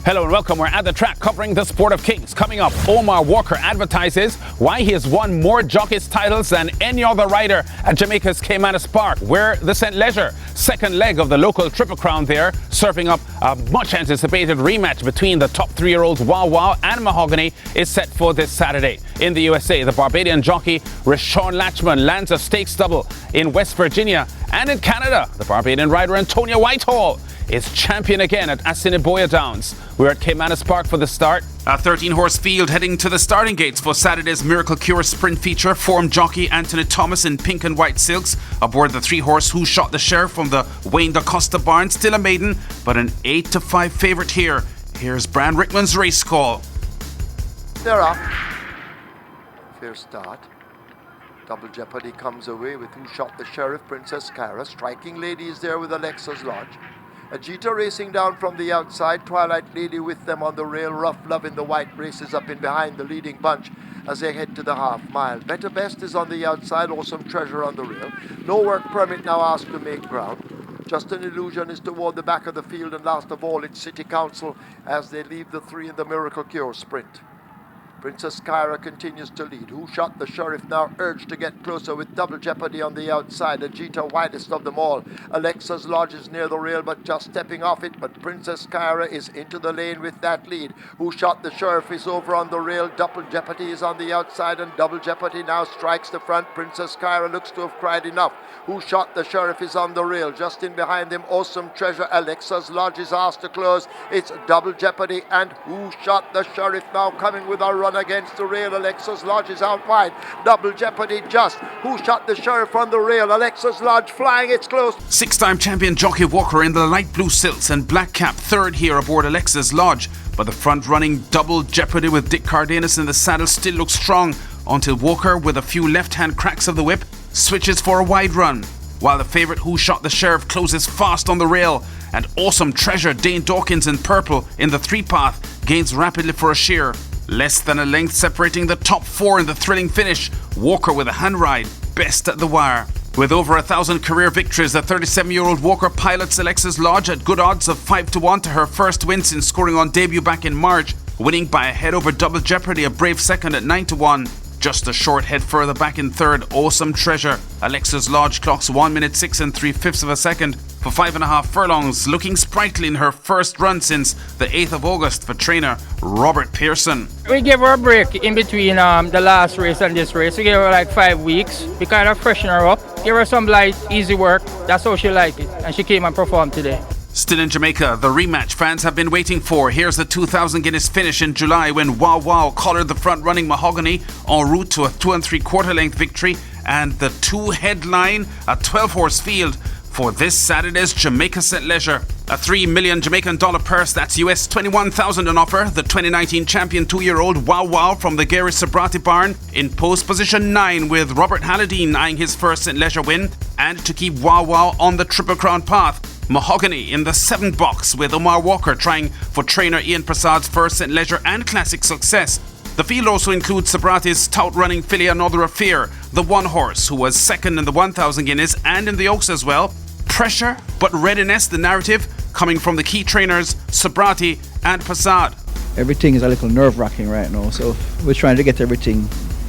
Hello and welcome. We're at the track covering the sport of kings. Coming up, Omar Walker advertises why he has won more Jockeys titles than any other rider at Jamaica's Caymanas Park, where the St. Leger, second leg of the local Triple Crown there, serving up a much anticipated rematch between the top 3-year-olds Wow Wow and Mahogany is set for this Saturday. In the USA, the Barbadian jockey Reshawn Latchman lands a stakes double in West Virginia, and in Canada, the Barbadian rider Antonio Whitehall is champion again at Assiniboia Downs. We're at Caymanas Park for the start. A 13-horse field heading to the starting gates for Saturday's Miracle Cure sprint feature. Form jockey Anthony Thomas in pink and white silks aboard the 3-horse Who Shot the Sheriff from the Wayne DaCosta barn. Still a maiden, but an 8-5 favourite here. Here's Bran Rickman's race call. They're up. Fair start. Double Jeopardy comes away with Who Shot the Sheriff, Princess Cara. Striking Lady is there with Alexa's Lodge. Ajita racing down from the outside. Twilight Lady with them on the rail. Rough Love in the white races up in behind the leading bunch as they head to the half mile. Better Best is on the outside. Awesome Treasure on the rail. No Work Permit now asked to make ground. Just an Illusion is toward the back of the field, and last of all it's City Council as they leave the 3 in the Miracle Cure sprint. Princess Kyra continues to lead. Who Shot the Sheriff now urged to get closer with Double Jeopardy on the outside. Ajita widest of them all. Alexa's Lodge is near the rail but just stepping off it. But Princess Kyra is into the lane with that lead. Who Shot the Sheriff is over on the rail. Double Jeopardy is on the outside, and Double Jeopardy now strikes the front. Princess Kyra looks to have cried enough. Who Shot the Sheriff is on the rail. Just in behind them, Awesome Treasure. Alexa's Lodge is asked to close. It's Double Jeopardy and Who Shot the Sheriff now coming with a run against the rail. Alexa's Lodge is out wide. Double Jeopardy just. Who Shot the Sheriff on the rail. Alexa's Lodge flying, it's close. 6-time champion jockey Walker in the light blue silks and black cap, third here aboard Alexa's Lodge. But the front-running Double Jeopardy with Dick Cardenas in the saddle still looks strong until Walker, with a few left-hand cracks of the whip, switches for a wide run, while the favourite Who Shot the Sheriff closes fast on the rail, and Awesome Treasure Dane Dawkins in purple in the 3-path gains rapidly for a sheer. Less than a length separating the top 4 in the thrilling finish. Walker with a hand ride, best at the wire. With over 1,000 career victories, the 37-year-old Walker pilots Alexa's Lodge at good odds of 5-1 to her first win since scoring on debut back in March, winning by a head over Double Jeopardy, a brave second at 9-1. Just a short head further back in third, Awesome Treasure. Alexa's Lodge clocks 1 minute 6 3/5 of a second for 5.5 furlongs, looking sprightly in her first run since the 8th of August for trainer Robert Pearson. We gave her a break in between the last race and this race. We gave her like 5 weeks. We kind of freshen her up, give her some light, easy work. That's how she liked it, and she came and performed today. Still in Jamaica, the rematch fans have been waiting for. Here's the 2,000 Guinness finish in July when Wow Wow collared the front-running Mahogany en route to a 2 3/4 length victory, and the 2 headline a 12-horse field for this Saturday's Jamaica St. Leger. A $3 million Jamaican dollar purse, that's US $21,000 on offer. The 2019 champion 2-year-old Wow Wow from the Gary Sobrati barn in post position 9 with Robert Halladine eyeing his first St. Leger win, and to keep Wow Wow on the Triple Crown path, Mahogany in the 7th box with Omar Walker trying for trainer Ian Prasad's first St. Leger and Classic success. The field also includes Sobrati's stout-running filly Another Affair, the 1-horse who was second in the 1,000 Guinness and in the Oaks as well. Pressure but readiness, the narrative coming from the key trainers Sobrati and Prasad. Everything is a little nerve-wracking right now, so we're trying to get everything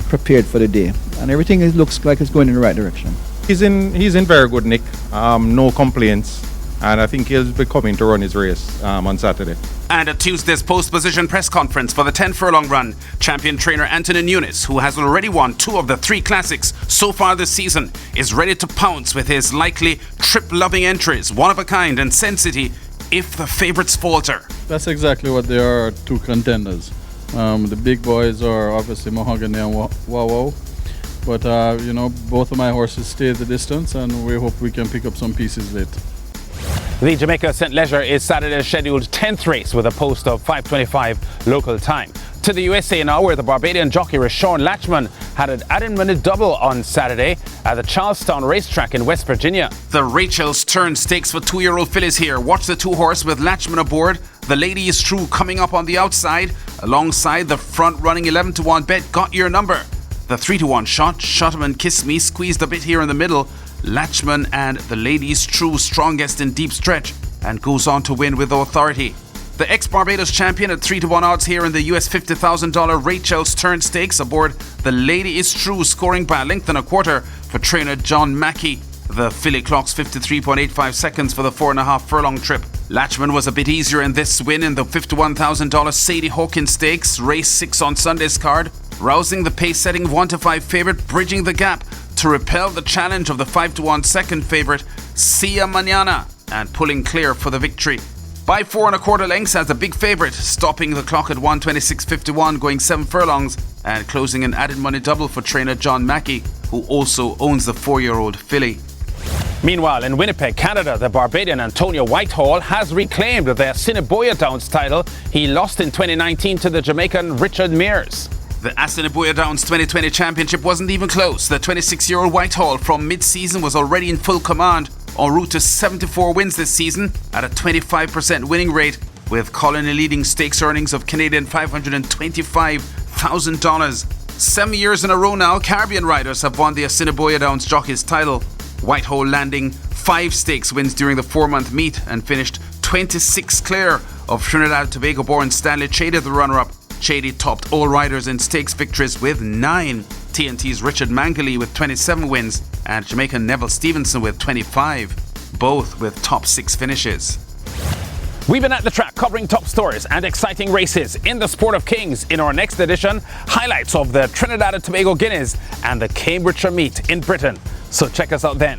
prepared for the day, and everything looks like it's going in the right direction. He's in very good nick, no complaints. And I think he'll be coming to run his race on Saturday. And at Tuesday's post-position press conference for the 10-furlong run, champion trainer Anthony Nunes, who has already won 2 of the 3 classics so far this season, is ready to pounce with his likely trip-loving entries, One of a Kind and Sensity, if the favourites falter. That's exactly what they are, 2 contenders. The big boys are obviously Mahogany and Wow Wow. But, both of my horses stay the distance, and we hope we can pick up some pieces late. The Jamaica St. Leger is Saturday's scheduled 10th race with a post of 5:25 local time. To the USA now, where the Barbadian jockey Reshawn Latchman had an added-minute double on Saturday at the Charlestown racetrack in West Virginia. The Rachel's Turn Stakes for 2-year-old fillies here. Watch the 2-horse with Latchman aboard. The Lady is True coming up on the outside, alongside the front-running 11-1 bet Got Your Number. The 3-1 shot, Shut 'em and Kiss Me, squeezed a bit here in the middle. Latchman and the Lady's True strongest in deep stretch and goes on to win with authority. The ex-Barbados champion at 3-1 odds here in the US $50,000 Rachel Stern Stakes aboard the Lady Is True, scoring by a length and a quarter for trainer John Mackey. The filly clocks 53.85 seconds for the 4.5 furlong trip. Latchman was a bit easier in this win in the $51,000 SADIE HAWKINS Stakes, race 6 on Sunday's card, rousing the pace-setting 1-5 favourite, bridging the gap to repel the challenge of the 5-1 second favourite Sia Manana and pulling clear for the victory. By 4 1/4 lengths as a big favourite, stopping the clock at 1:26.51, going 7 furlongs and closing an added money double for trainer John Mackey, who also owns the 4-year-old filly. Meanwhile, in Winnipeg, Canada, the Barbadian Antonio Whitehall has reclaimed the Assiniboia Downs title he lost in 2019 to the Jamaican Richard Mears. The Assiniboia Downs 2020 championship wasn't even close. The 26-year-old Whitehall from mid-season was already in full command, en route to 74 wins this season at a 25% winning rate, with Colony leading stakes earnings of Canadian $525,000. 7 years in a row now, Caribbean riders have won the Assiniboia Downs Jockeys title. Whitehall landing 5 stakes wins during the 4-month meet and finished 26 clear of Trinidad and Tobago-born Stanley Chady, the runner-up. Chady topped all riders in stakes victories with 9. TNT's Richard Mangley with 27 wins and Jamaican Neville Stevenson with 25, both with top 6 finishes. We've been at the track covering top stories and exciting races in the Sport of Kings. In our next edition, highlights of the Trinidad and Tobago Guineas and the Cambridgeshire Meet in Britain. So check us out then.